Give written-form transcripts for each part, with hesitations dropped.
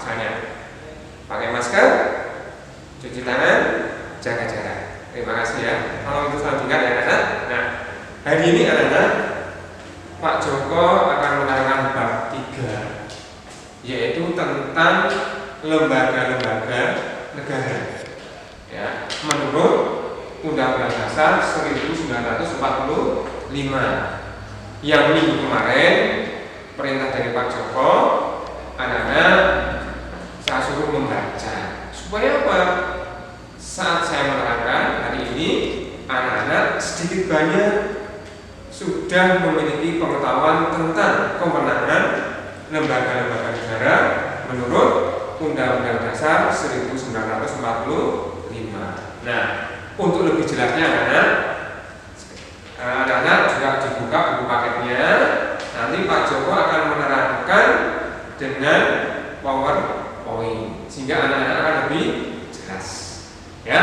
Misalnya, pakai masker, cuci tangan, jaga jarak. Terima kasih ya. Kalau itu selalu diingat ya anak-anak. Nah, hari ini anak-anak, Pak Joko akan menerangkan bab 3, yaitu tentang lembaga-lembaga negara. Ya, menurut Undang-Undang Dasar 1945, yang minggu kemarin perintah dari Pak Joko, anak-anak saya suruh membaca. Supaya apa? Saat saya menerangkan hari ini, anak-anak sedikit banyak sudah memiliki pengetahuan tentang kewenangan lembaga-lembaga negara menurut Undang-Undang Dasar 1945. Nah, untuk lebih jelasnya anak-anak juga dibuka buku paketnya. Nanti Pak Joko akan menerangkan dengan PowerPoint sehingga anak-anak akan lebih jelas. Ya,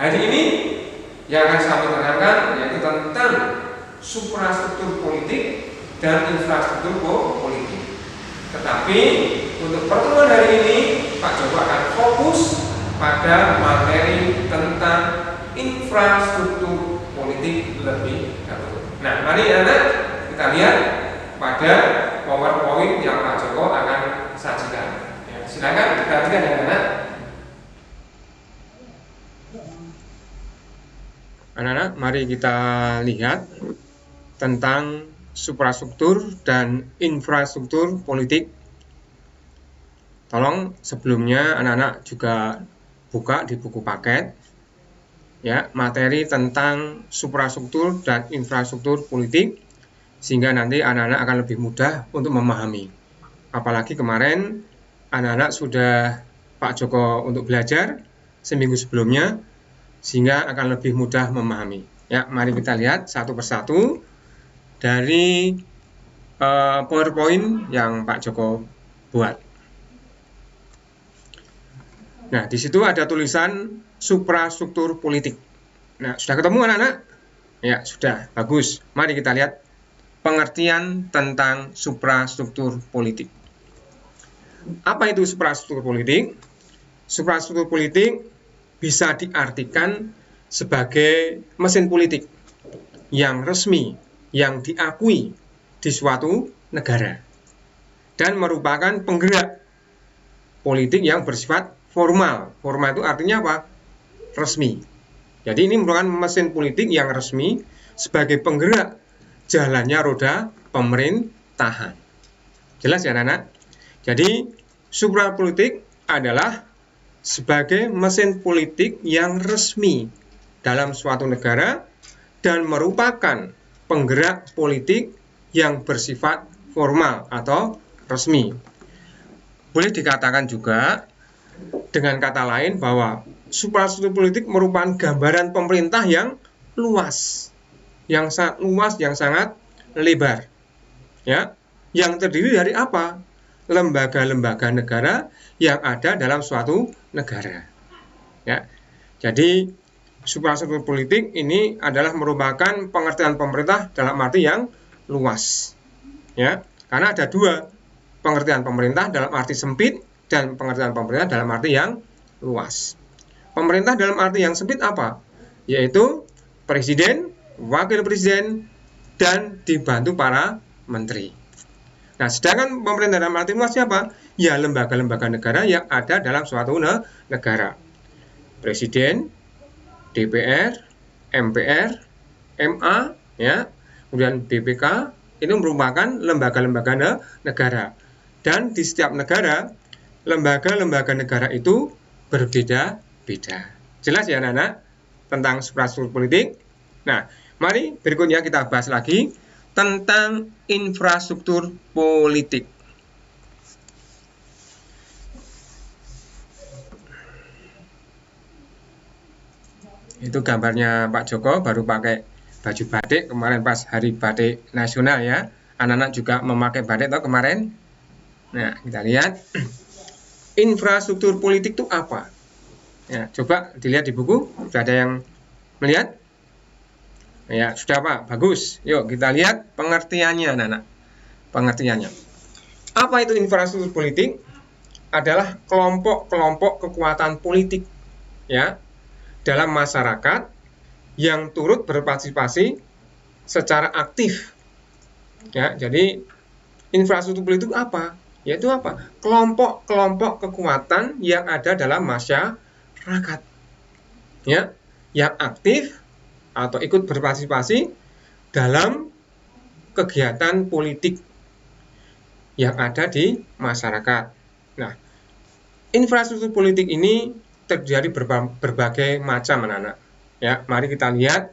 hari ini yang akan saya menerangkan yaitu tentang suprastruktur politik dan infrastruktur politik. Tetapi untuk pertemuan hari ini Pak Joko akan fokus pada materi tentang infrastruktur politik lebih dahulu. Nah, mari anak kita lihat pada PowerPoint yang Pak Joko akan sajikan. Ya, silakan perhatikan ya anak. Anak-anak, mari kita lihat tentang suprastruktur dan infrastruktur politik. Tolong sebelumnya anak-anak juga buka di buku paket ya materi tentang suprastruktur dan infrastruktur politik sehingga nanti anak-anak akan lebih mudah untuk memahami. Apalagi kemarin anak-anak sudah Pak Joko untuk belajar seminggu sebelumnya sehingga akan lebih mudah memahami. Ya, mari kita lihat satu persatu dari PowerPoint yang Pak Joko buat. Nah, di situ ada tulisan suprastruktur politik. Nah, sudah ketemu anak-anak? Ya, sudah. Bagus. Mari kita lihat pengertian tentang suprastruktur politik. Apa itu suprastruktur politik? Suprastruktur politik bisa diartikan sebagai mesin politik yang resmi, yang diakui di suatu negara dan merupakan penggerak politik yang bersifat formal. Formal itu artinya apa? Resmi. Jadi ini merupakan mesin politik yang resmi sebagai penggerak jalannya roda pemerintahan. Jelas ya anak-anak? Jadi suprapolitik adalah sebagai mesin politik yang resmi dalam suatu negara dan merupakan penggerak politik yang bersifat formal atau resmi. Boleh dikatakan juga dengan kata lain bahwa suprastruktur politik merupakan gambaran pemerintah yang luas, yang sangat lebar, ya, yang terdiri dari apa? Lembaga-lembaga negara yang ada dalam suatu negara. Ya, jadi suprastruktur politik ini adalah merupakan pengertian pemerintah dalam arti yang luas, ya, karena ada dua, pengertian pemerintah dalam arti sempit dan pengertian pemerintah dalam arti yang luas. Pemerintah dalam arti yang sempit apa? Yaitu presiden, wakil presiden, dan dibantu para menteri. Nah, sedangkan pemerintah dalam arti luas siapa? Ya, lembaga-lembaga negara yang ada dalam suatu negara. Presiden, DPR, MPR, MA, ya, kemudian BPK, itu merupakan lembaga-lembaga negara. Dan di setiap negara, lembaga-lembaga negara itu berbeda-beda. Jelas ya anak-anak tentang suprastruktur politik? Nah, mari berikutnya kita bahas lagi tentang infrastruktur politik. Itu gambarnya Pak Joko baru pakai baju batik kemarin pas hari batik nasional ya. Anak-anak juga memakai batik toh kemarin. Nah, kita lihat infrastruktur politik itu apa? Ya, coba dilihat di buku. Sudah ada yang melihat? Ya, sudah Pak. Bagus. Yuk kita lihat pengertiannya anak-anak. Pengertiannya. Apa itu infrastruktur politik? adalah kelompok-kelompok kekuatan politik ya dalam masyarakat yang turut berpartisipasi secara aktif. Ya, jadi infrastruktur politik apa? Yaitu apa? Kelompok-kelompok kekuatan yang ada dalam masyarakat. Ya, yang aktif atau ikut berpartisipasi dalam kegiatan politik yang ada di masyarakat. Nah, infrastruktur politik ini terjadi berbagai macam anak-anak. Ya, mari kita lihat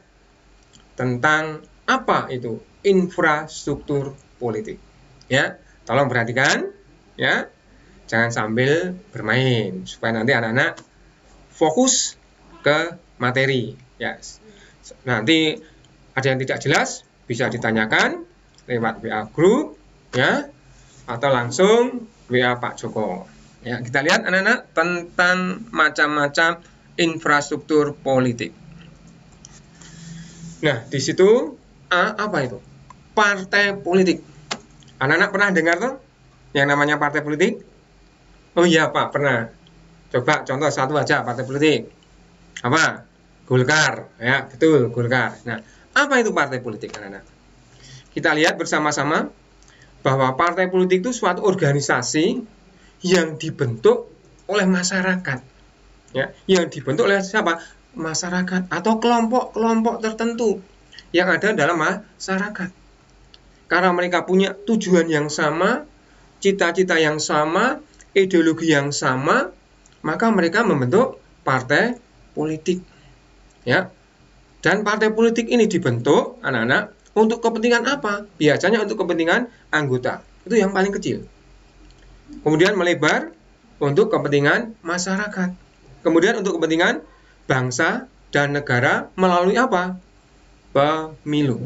tentang apa itu infrastruktur politik. Ya, tolong perhatikan ya. Jangan sambil bermain supaya nanti anak-anak fokus ke materi ya. Nanti ada yang tidak jelas bisa ditanyakan lewat WA group ya atau langsung WA Pak Joko. Ya, kita lihat anak-anak tentang macam-macam infrastruktur politik. Nah, di situ apa itu? Partai politik. Anak-anak pernah dengar tuh yang namanya partai politik? Oh iya Pak, pernah. Coba contoh satu aja partai politik. Apa? Golkar. Ya, betul, Golkar. Nah, apa itu partai politik anak-anak? Kita lihat bersama-sama bahwa partai politik itu suatu organisasi yang dibentuk oleh masyarakat. Ya, yang dibentuk oleh siapa? Masyarakat atau kelompok-kelompok tertentu yang ada dalam masyarakat. Karena mereka punya tujuan yang sama, cita-cita yang sama, ideologi yang sama, maka mereka membentuk partai politik. Ya. Dan partai politik ini dibentuk anak-anak untuk kepentingan apa? Biasanya untuk kepentingan anggota. Itu yang paling kecil. Kemudian melebar untuk kepentingan masyarakat. Kemudian untuk kepentingan bangsa dan negara melalui apa? Pemilu.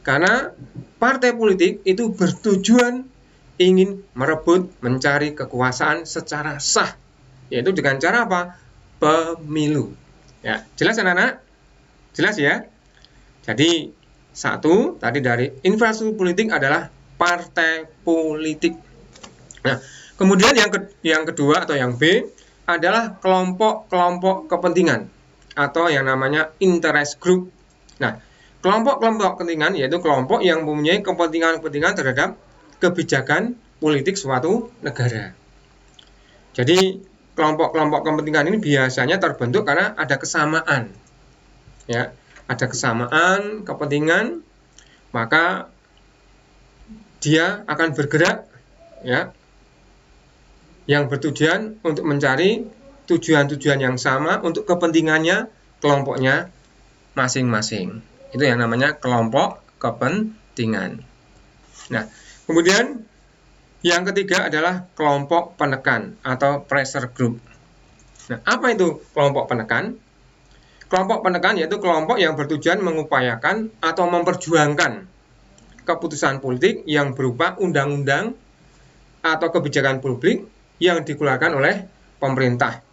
Karena partai politik itu bertujuan ingin merebut, mencari kekuasaan secara sah. Yaitu dengan cara apa? Pemilu. Ya, jelas anak-anak? Jelas ya? Jadi, satu, tadi dari infrastruktur politik adalah partai politik. Nah, kemudian yang kedua atau yang B adalah kelompok-kelompok kepentingan atau yang namanya interest group. Nah, kelompok-kelompok kepentingan yaitu kelompok yang mempunyai kepentingan-kepentingan terhadap kebijakan politik suatu negara. Jadi, kelompok-kelompok kepentingan ini biasanya terbentuk karena ada kesamaan. Ya, ada kesamaan kepentingan, maka dia akan bergerak ya yang bertujuan untuk mencari tujuan-tujuan yang sama untuk kepentingannya kelompoknya masing-masing. Itu yang namanya kelompok kepentingan. Nah, kemudian yang ketiga adalah kelompok penekan atau pressure group. Nah, apa itu kelompok penekan? Kelompok penekan yaitu kelompok yang bertujuan mengupayakan atau memperjuangkan keputusan politik yang berupa undang-undang atau kebijakan publik yang dikeluarkan oleh pemerintah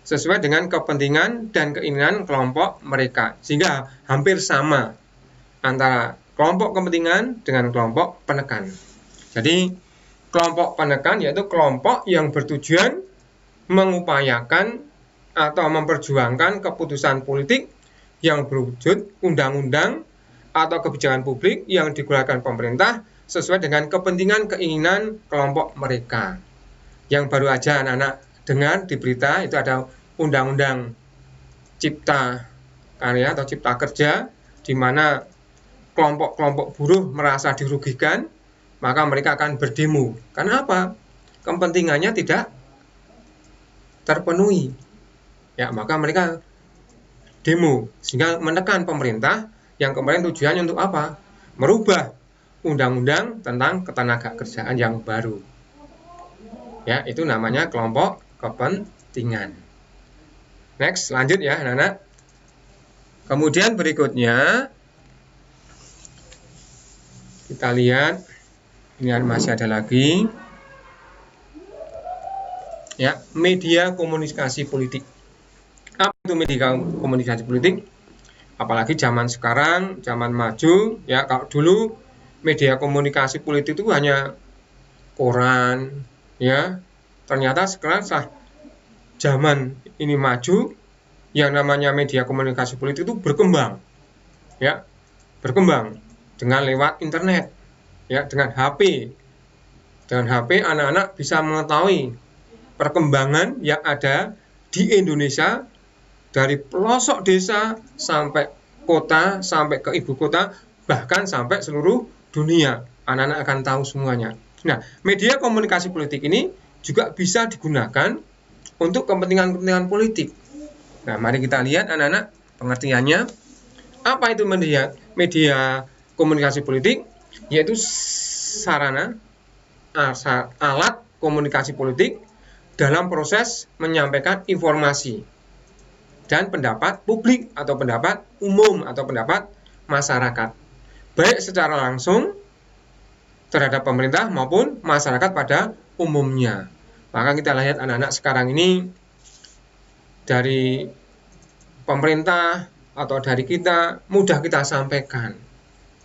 sesuai dengan kepentingan dan keinginan kelompok mereka, sehingga hampir sama antara kelompok kepentingan dengan kelompok penekan. Jadi kelompok penekan yaitu kelompok yang bertujuan mengupayakan atau memperjuangkan keputusan politik yang berwujud undang-undang atau kebijakan publik yang dikeluarkan pemerintah sesuai dengan kepentingan keinginan kelompok mereka. Yang baru aja anak-anak dengar di berita itu ada undang-undang cipta karya atau cipta kerja di mana kelompok-kelompok buruh merasa dirugikan, maka mereka akan berdemo. Karena apa? Kepentingannya tidak terpenuhi. Ya, maka mereka demo sehingga menekan pemerintah yang kemarin tujuannya untuk apa? Merubah undang-undang tentang ketenagakerjaan yang baru. Ya, itu namanya kelompok kepentingan. Next, lanjut ya, anak-anak. Kemudian berikutnya kita lihat ini masih ada lagi. Ya, media komunikasi politik. Apa itu media komunikasi politik? Apalagi zaman sekarang, zaman maju, ya kalau dulu media komunikasi politik itu hanya koran, ya, ternyata sekarang zaman ini maju, yang namanya media komunikasi politik itu berkembang, ya, berkembang dengan lewat internet, ya, dengan HP. Dengan HP anak-anak bisa mengetahui perkembangan yang ada di Indonesia dari pelosok desa sampai kota, sampai ke ibu kota, bahkan sampai seluruh dunia. Anak-anak akan tahu semuanya. Nah, media komunikasi politik ini juga bisa digunakan untuk kepentingan-kepentingan politik. Nah, mari kita lihat anak-anak pengertiannya. Apa itu media komunikasi politik? Yaitu sarana, alat komunikasi politik dalam proses menyampaikan informasi dan pendapat publik atau pendapat umum atau pendapat masyarakat, baik secara langsung terhadap pemerintah maupun masyarakat pada umumnya. Maka kita lihat anak-anak sekarang ini dari pemerintah atau dari kita mudah kita sampaikan.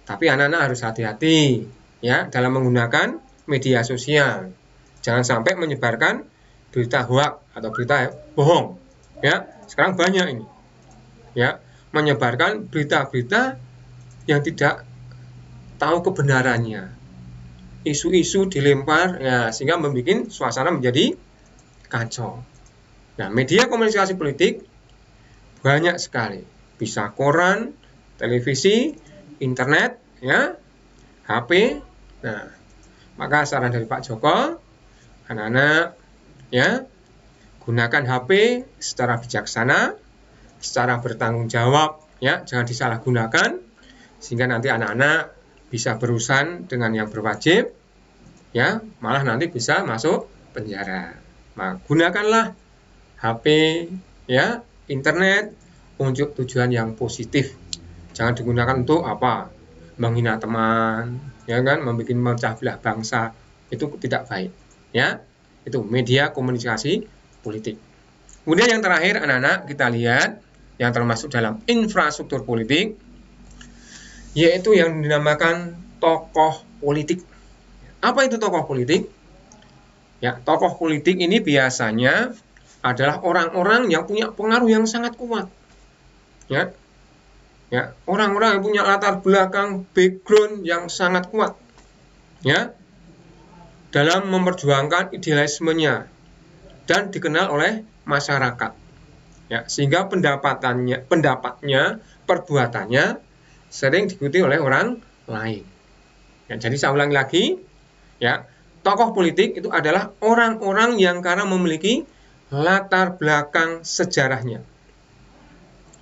Tapi anak-anak harus hati-hati ya dalam menggunakan media sosial. Jangan sampai menyebarkan berita hoax atau berita bohong. Ya, sekarang banyak ini. Ya, menyebarkan berita-berita yang tidak tahu kebenarannya. Isu-isu dilempar ya sehingga membuat suasana menjadi kacau. Nah, media komunikasi politik banyak sekali. Bisa koran, televisi, internet, ya, HP. Nah, maka saran dari Pak Joko, anak-anak, ya, gunakan HP secara bijaksana, secara bertanggung jawab, ya, jangan disalahgunakan, sehingga nanti anak-anak bisa berurusan dengan yang berwajib, ya, malah nanti bisa masuk penjara. Nah, gunakanlah HP, ya, internet untuk tujuan yang positif. Jangan digunakan untuk apa? Menghina teman, ya kan, membuat memecah belah bangsa, itu tidak baik, ya. Itu media komunikasi politik. Kemudian yang terakhir anak-anak kita lihat yang termasuk dalam infrastruktur politik, yaitu yang dinamakan tokoh politik. Apa itu tokoh politik? Ya, tokoh politik ini biasanya adalah orang-orang yang punya pengaruh yang sangat kuat. Ya, ya, orang-orang yang punya latar belakang background yang sangat kuat. Ya, dalam memperjuangkan idealismenya dan dikenal oleh masyarakat. Ya, sehingga pendapatnya, perbuatannya sering diikuti oleh orang lain. Ya, jadi saya ulangi lagi, ya, tokoh politik itu adalah orang-orang yang karena memiliki latar belakang sejarahnya.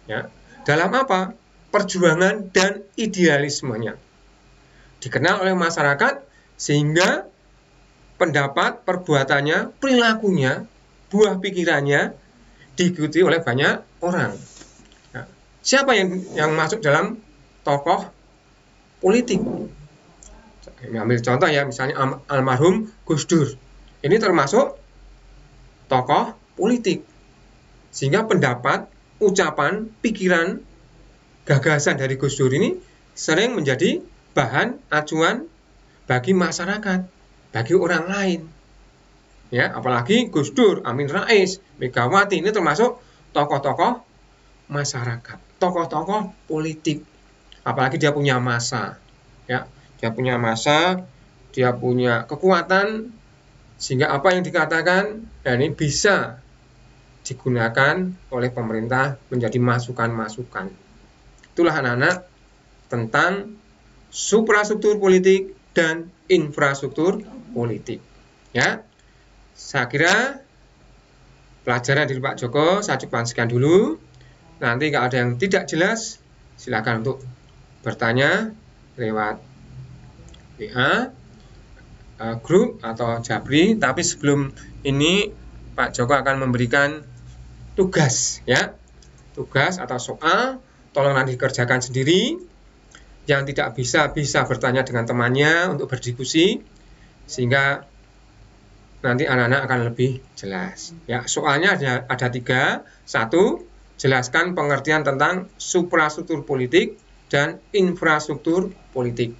Ya, dalam apa? Perjuangan dan idealismenya. Dikenal oleh masyarakat sehingga pendapat, perbuatannya, perilakunya, buah pikirannya diikuti oleh banyak orang. Nah, siapa yang masuk dalam tokoh politik? Ambil contoh ya, misalnya almarhum Gus Dur. Ini termasuk tokoh politik. Sehingga pendapat, ucapan, pikiran, gagasan dari Gus Dur ini sering menjadi bahan acuan bagi masyarakat, bagi orang lain. Ya, apalagi Gus Dur, Amin Rais, Megawati ini termasuk tokoh-tokoh masyarakat, tokoh-tokoh politik. Apalagi dia punya massa, ya, dia punya massa, dia punya kekuatan, sehingga apa yang dikatakan ya ini bisa digunakan oleh pemerintah menjadi masukan-masukan. Itulah anak-anak tentang suprastruktur politik dan infrastruktur politik. Ya, saya kira pelajaran dari Pak Joko saya cukupkan sekian dulu. Nanti kalau ada yang tidak jelas, silakan untuk bertanya lewat WA, grup atau Jabri. Tapi sebelum ini Pak Joko akan memberikan tugas, ya, tugas atau soal. Tolong nanti dikerjakan sendiri. Yang tidak bisa bertanya dengan temannya untuk berdiskusi, sehingga nanti anak-anak akan lebih jelas. Ya, soalnya ada 3. 1, jelaskan pengertian tentang suprastruktur politik dan infrastruktur politik.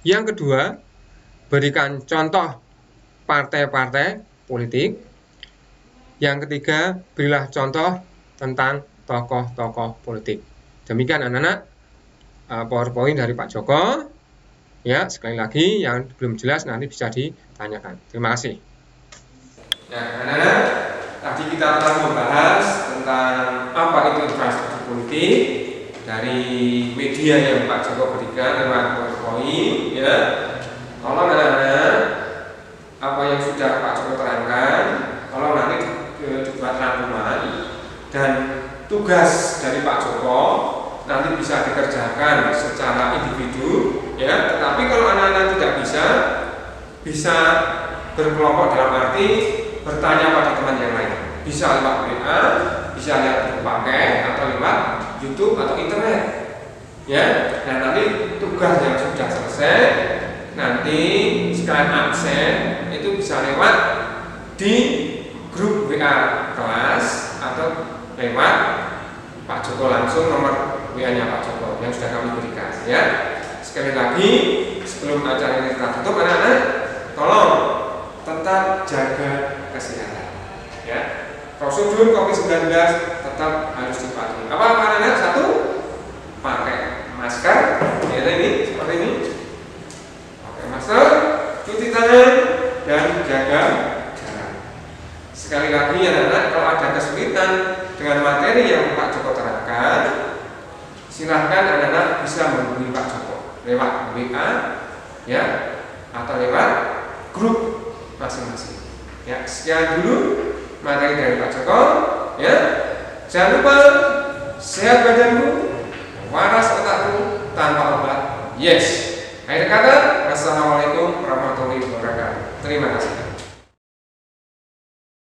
Yang kedua, berikan contoh partai-partai politik. Yang ketiga, berilah contoh tentang tokoh-tokoh politik. Demikian anak-anak PowerPoint dari Pak Joko. Ya, sekali lagi yang belum jelas nanti bisa ditanyakan. Terima kasih. Nah, anak-anak, tadi kita telah membahas tentang apa itu infrastruktur politik dari media yang Pak Joko berikan lewat PowerPoint. Ya, tolong anak-anak, apa yang sudah Pak Joko terangkan, tolong nanti dibuat rangkuman, dan tugas dari Pak Joko nanti bisa dikerjakan secara individu, ya. Tetapi kalau anak-anak tidak bisa berkelompok dalam arti bertanya pada teman yang lain. Bisa lewat WA, bisa lewat pakai atau lewat YouTube atau internet. Ya. Nah, nanti tugas yang sudah selesai nanti sekalian absen itu bisa lewat di grup WA kelas atau lewat Pak Joko langsung, nomor WA-nya Pak Joko yang sudah kami berikan, ya. Sekali lagi sebelum acara ini kita tutup, anak-anak, tolong tetap jaga kesehatan, ya. Prosedur COVID-19 tetap harus dipatuhi. Apa anak-anak? Satu, pakai masker, ya, ini seperti ini. Pakai masker, cuci tangan, dan jaga jarak. Sekali lagi anak-anak, kalau ada kesulitan dengan materi yang Pak Joko terangkan, silahkan anak-anak bisa menghubungi Pak Joko lewat WA, ya, atau lewat grup masing-masing. Ya, sekian dulu materi dari Pak Joko, ya. Jangan lupa sehat badanmu, waras otakku, tanpa obat. Yes. Akhir kata, wassalamualaikum warahmatullahi wabarakatuh. Terima kasih.